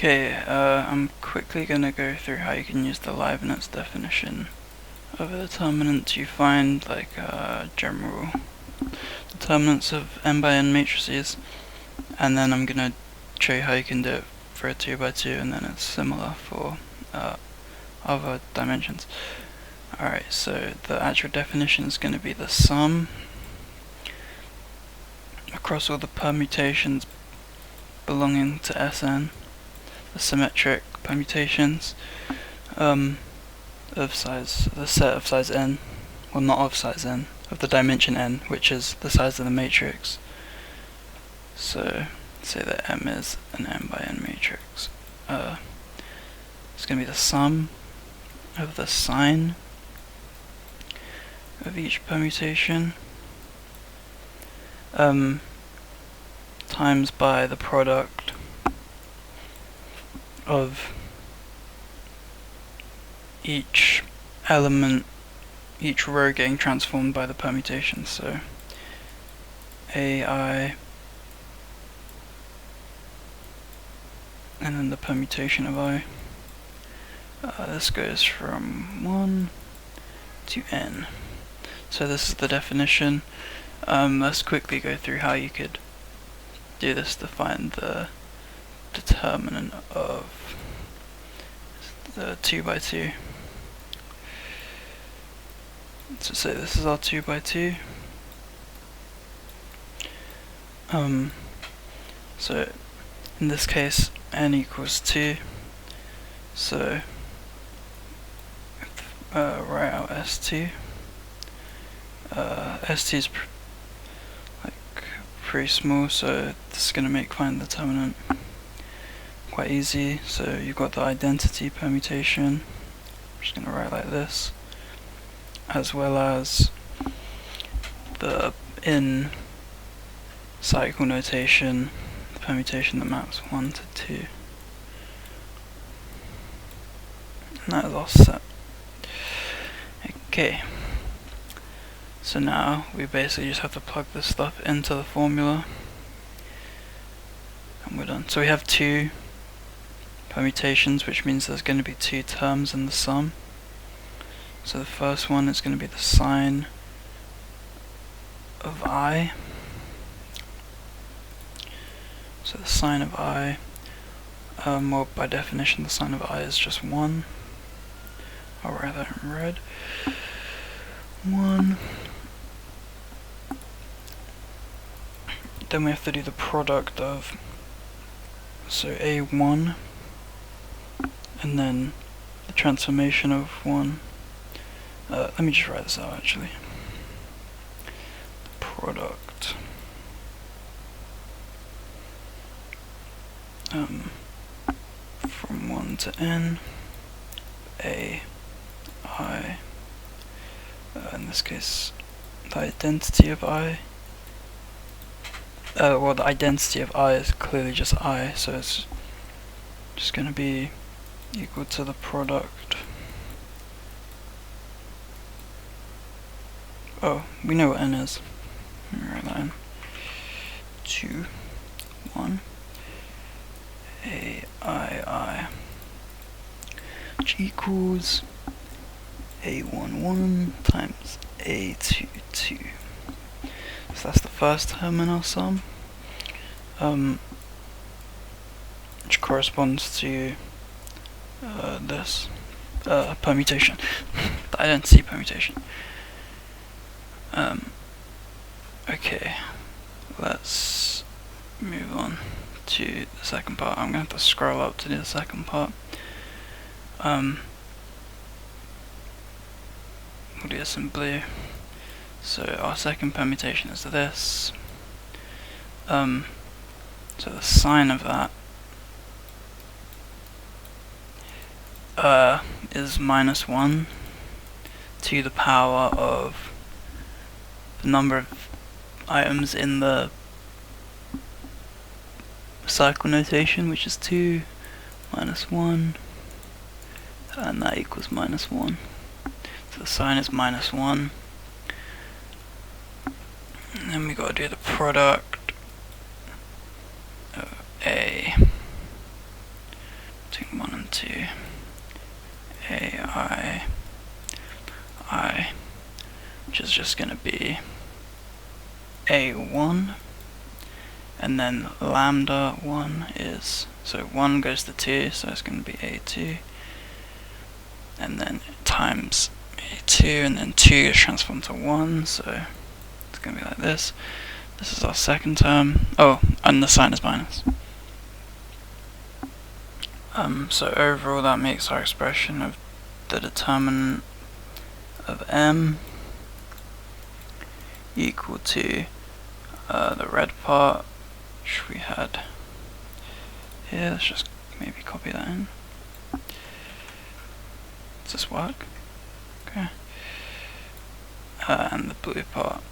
Okay, I'm quickly going to go through how you can use the Leibniz definition of a determinant to find general determinants of n by n matrices, and then I'm going to show you how you can do it for a 2x2, and then it's similar for other dimensions. Alright, so the actual definition is going to be the sum across all the permutations belonging to Sn, the symmetric permutations of the set of size n, well, not of size n, of the dimension n, which is the size of the matrix. So say that M is an n by n matrix. It's going to be the sum of the sign of each permutation times by the product of each element, each row getting transformed by the permutation. So AI and then the permutation of I. This goes from 1 to n. So this is the definition. Let's quickly go through how you could do this to find the determinant of the 2x2. So say this is our 2x2. So in this case n equals 2, so write out S2. S2 is pretty small, so this is going to make find the determinant quite easy. So you've got the identity permutation, I'm just going to write like this, as well as the in cycle notation, the permutation that maps 1 to 2. And that is all set. Okay, so now we basically just have to plug this stuff into the formula and we're done. So we have 2 permutations, which means there's going to be 2 terms in the sum. So the first one is going to be the sine of I. So the sine of I, well, by definition the sine of I is just 1. I'll write that in red. 1. Then we have to do the product of, so A1, and then the transformation of 1. Let me just write this out actually. The product from 1 to n, A, I, in this case the identity of I, well, the identity of I is clearly just I, so it's just going to be equal to the product. Oh, we know what n is. Let me write that in. 2, 1, I, which equals A11 times A22. So that's the first term in our sum, which corresponds to this permutation, the identity permutation. Okay, let's move on to the second part. I'm going to have to scroll up to do the second part. We'll do this in blue. So our second permutation is this. So the sine of that is -1 to the power of the number of items in the cycle notation, which is 2 minus 1, and that equals -1. So the sine is -1. And then we gotta do the product of A to AI I, which is just going to be A1, and then lambda 1 is, so 1 goes to 2, so it's going to be A2, and then times A2, and then 2 is transformed to 1, so it's going to be like this. This is our second term. Oh, and the sign is minus. So overall that makes our expression of the determinant of m equal to the red part, which we had here. Let's just maybe copy that in. Does this work? Okay. And the blue part.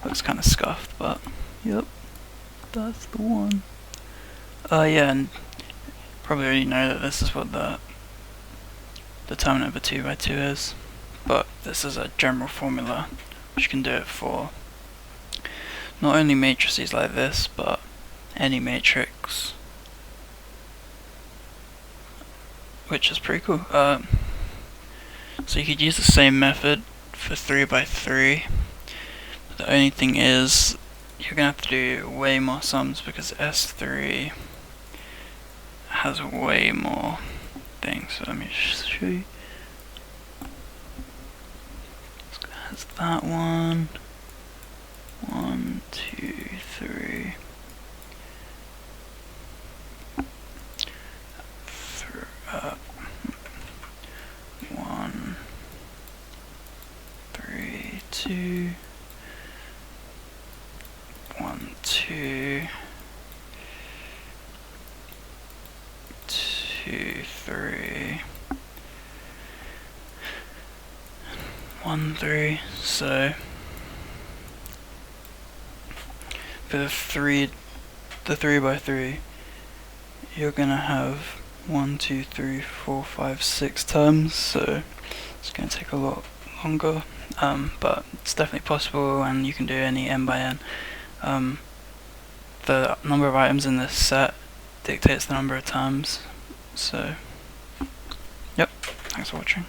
Looks kind of scuffed, but yep, that's the one. Yeah, and probably already know that this is what the determinant of a 2 by 2 is, but this is a general formula which you can do it for not only matrices like this, but any matrix, which is pretty cool. So you could use the same method for 3 by 3. The only thing is, you're going to have to do way more sums because S3 has way more things. So let me just show you. It has that one. 1, 2, 3. 1, 3, 2. 1, 2, 2, 3, 1, 3. So for the 3 by 3, you're gonna have 1, 2, 3, 4, 5, 6 terms. So it's gonna take a lot longer, but it's definitely possible, and you can do any n by n. The number of items in this set dictates the number of terms. So, yep, thanks for watching.